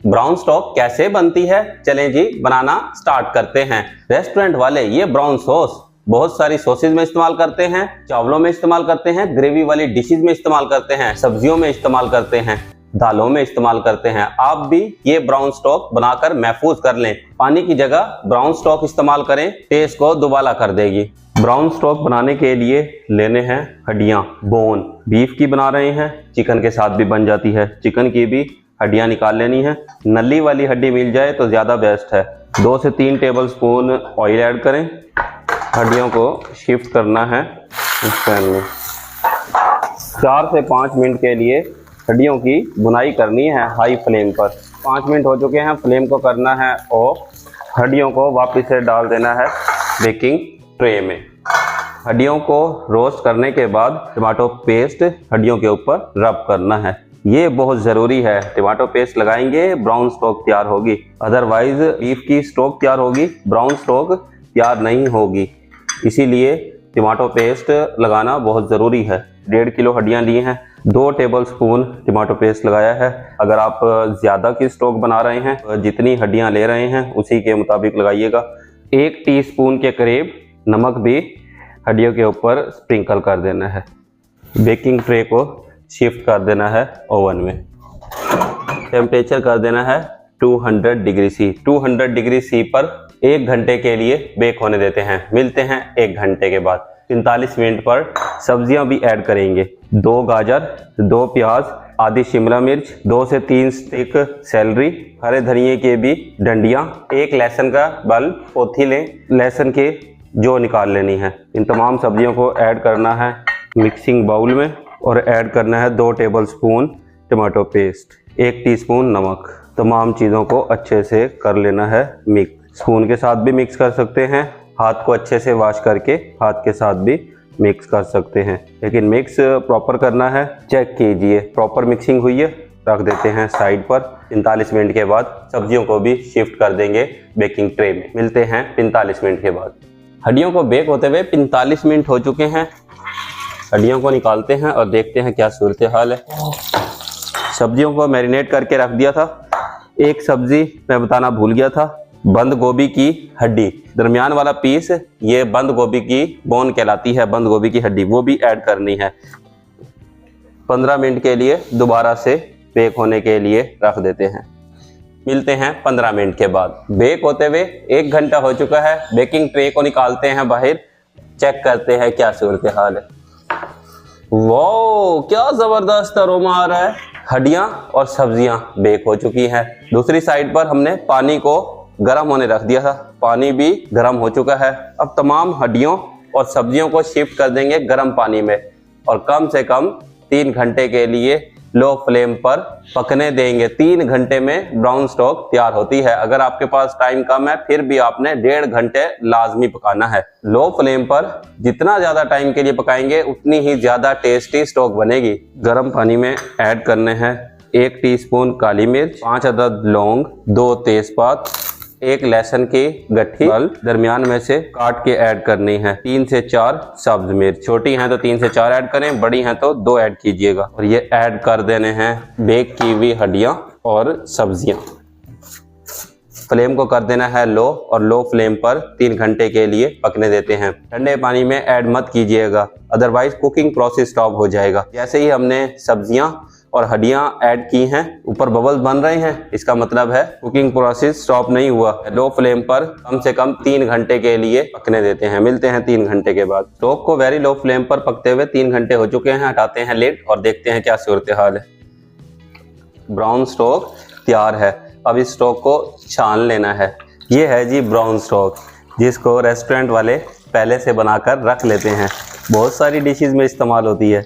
Brown stock कैसे बनती है, चलें जी बनाना स्टार्ट करते हैं। रेस्टोरेंट वाले ये ब्राउन सॉस बहुत सारी सॉसेज में इस्तेमाल करते हैं, चावलों में इस्तेमाल करते हैं, ग्रेवी वाली डिशेज में इस्तेमाल करते हैं, सब्जियों में इस्तेमाल करते हैं, दालों में इस्तेमाल करते हैं। आप भी ये ब्राउन स्टॉक बनाकर महफूज कर लें। पानी की जगह ब्राउन स्टॉक इस्तेमाल करें, टेस्ट को दुबाला कर देगी। ब्राउन स्टॉक बनाने के लिए लेने हैं हड्डियां, बोन। बीफ की बना रहे हैं, चिकन के साथ भी बन जाती है। चिकन की भी हड्डियां निकाल लेनी है। नली वाली हड्डी मिल जाए तो ज्यादा बेस्ट है। 2 से 3 टेबल स्पून ऑयल ऐड करें। हड्डियों को शिफ्ट करना है इस पैन में। 4 से 5 मिनट के लिए हड्डियों की बुनाई करनी है हाई फ्लेम पर। 5 मिनट हो चुके हैं, फ्लेम को करना है और हड्डियों को वापस से डाल देना है बेकिंग ट्रे में। हड्डियों को रोस्ट करने के बाद टमाटो पेस्ट हड्डियों के ऊपर रब करना है। ये बहुत ज़रूरी है। टमाटो पेस्ट लगाएंगे ब्राउन स्टॉक तैयार होगी, अदरवाइज बीफ की स्टॉक तैयार होगी, ब्राउन स्टॉक तैयार नहीं होगी। इसीलिए टमाटो पेस्ट लगाना बहुत ज़रूरी है। 1.5 किलो हड्डियाँ ली हैं, 2 टेबल स्पून टमाटो पेस्ट लगाया है। अगर आप ज़्यादा की स्टॉक बना रहे हैं तो जितनी हड्डियाँ ले रहे हैं उसी के मुताबिक लगाइएगा। 1 टीस्पून के करीब नमक भी हड्डियों के ऊपर स्प्रिंकल कर देना है। बेकिंग ट्रे को शिफ्ट कर देना है ओवन में। टेम्परेचर कर देना है 200 डिग्री सी। 200 डिग्री सी पर 1 घंटे के लिए बेक होने देते हैं। मिलते हैं 1 घंटे के बाद। 45 मिनट पर सब्जियां भी ऐड करेंगे। 2 गाजर, 2 प्याज, आधी शिमला मिर्च, 2 से 3 स्टिक सैलरी, हरे धनिए के भी डंडियां, 1 लहसुन का बल्ब, पोथी लें, लहसुन के जो निकाल लेनी है। इन तमाम सब्जियों को ऐड करना है मिक्सिंग बाउल में और ऐड करना है 2 table spoon tomato paste, 1 teaspoon नमक। तमाम चीज़ों को अच्छे से कर लेना है मिक्स। स्पून के साथ भी मिक्स कर सकते हैं, हाथ को अच्छे से वॉश करके हाथ के साथ भी मिक्स कर सकते हैं, लेकिन मिक्स प्रॉपर करना है। चेक कीजिए प्रॉपर मिक्सिंग हुई है, रख देते हैं साइड पर। 45 मिनट के बाद सब्जियों को भी शिफ्ट कर देंगे बेकिंग ट्रे में। मिलते हैं 45 मिनट के बाद। हड्डियों को बेक होते हुए 45 मिनट हो चुके हैं। हड्डियों को निकालते हैं और देखते हैं क्या सूरत हाल है। सब्जियों को मैरिनेट करके रख दिया था। एक सब्जी मैं बताना भूल गया था, बंद गोभी की हड्डी, दरमियान वाला पीस, ये बंद गोभी की बोन कहलाती है, बंद गोभी की हड्डी, वो भी ऐड करनी है। 15 मिनट के लिए दोबारा से बेक होने के लिए रख देते हैं। मिलते हैं 15 मिनट के बाद। बेक होते हुए 1 घंटा हो चुका है। बेकिंग ट्रे को निकालते हैं बाहर, चेक करते हैं क्या सूरत हाल है। वाओ, क्या जबरदस्त अरोमा आ रहा है। हड्डियां और सब्जियां बेक हो चुकी हैं। दूसरी साइड पर हमने पानी को गर्म होने रख दिया था, पानी भी गर्म हो चुका है। अब तमाम हड्डियों और सब्जियों को शिफ्ट कर देंगे गर्म पानी में और कम से कम 3 घंटे के लिए लो फ्लेम पर पकने देंगे। 3 घंटे में ब्राउन स्टॉक तैयार होती है। अगर आपके पास टाइम कम है फिर भी आपने 1.5 घंटे लाजमी पकाना है। लो फ्लेम पर जितना ज्यादा टाइम के लिए पकाएंगे उतनी ही ज्यादा टेस्टी स्टॉक बनेगी। गर्म पानी में ऐड करने हैं 1 टीस्पून काली मिर्च, 5 अदद लौंग, 2 तेजपात, 1 लहसुन की गट्ठी दरमियान में से काट के ऐड करनी है। 3 से 4 सब्ज मिर्च, छोटी हैं तो 3 से 4 ऐड करें, बड़ी हैं तो 2 ऐड कीजिएगा। और ये ऐड कर देने हैं बेक की हुई हड्डियां और सब्जियां। फ्लेम को कर देना है लो और लो फ्लेम पर 3 घंटे के लिए पकने देते हैं। ठंडे पानी में ऐड मत कीजिएगा, अदरवाइज कुकिंग प्रोसेस स्टॉप हो जाएगा। जैसे ही हमने सब्जियां और हड्डियां ऐड की हैं, ऊपर बबल्स बन रहे हैं, इसका मतलब है कुकिंग प्रोसेस स्टॉप नहीं हुआ। लो फ्लेम पर कम से कम 3 घंटे के लिए पकने देते हैं। मिलते हैं 3 घंटे के बाद। स्टोव को वेरी लो फ्लेम पर पकते हुए 3 घंटे हो चुके हैं। हटाते हैं लिड और देखते हैं क्या सूरत हाल है। ब्राउन स्टॉक तैयार है। अब इस स्टॉक को छान लेना है। ये है जी ब्राउन स्टॉक, जिसको रेस्टोरेंट वाले पहले से बनाकर रख लेते हैं। बहुत सारी डिशेज में इस्तेमाल होती है।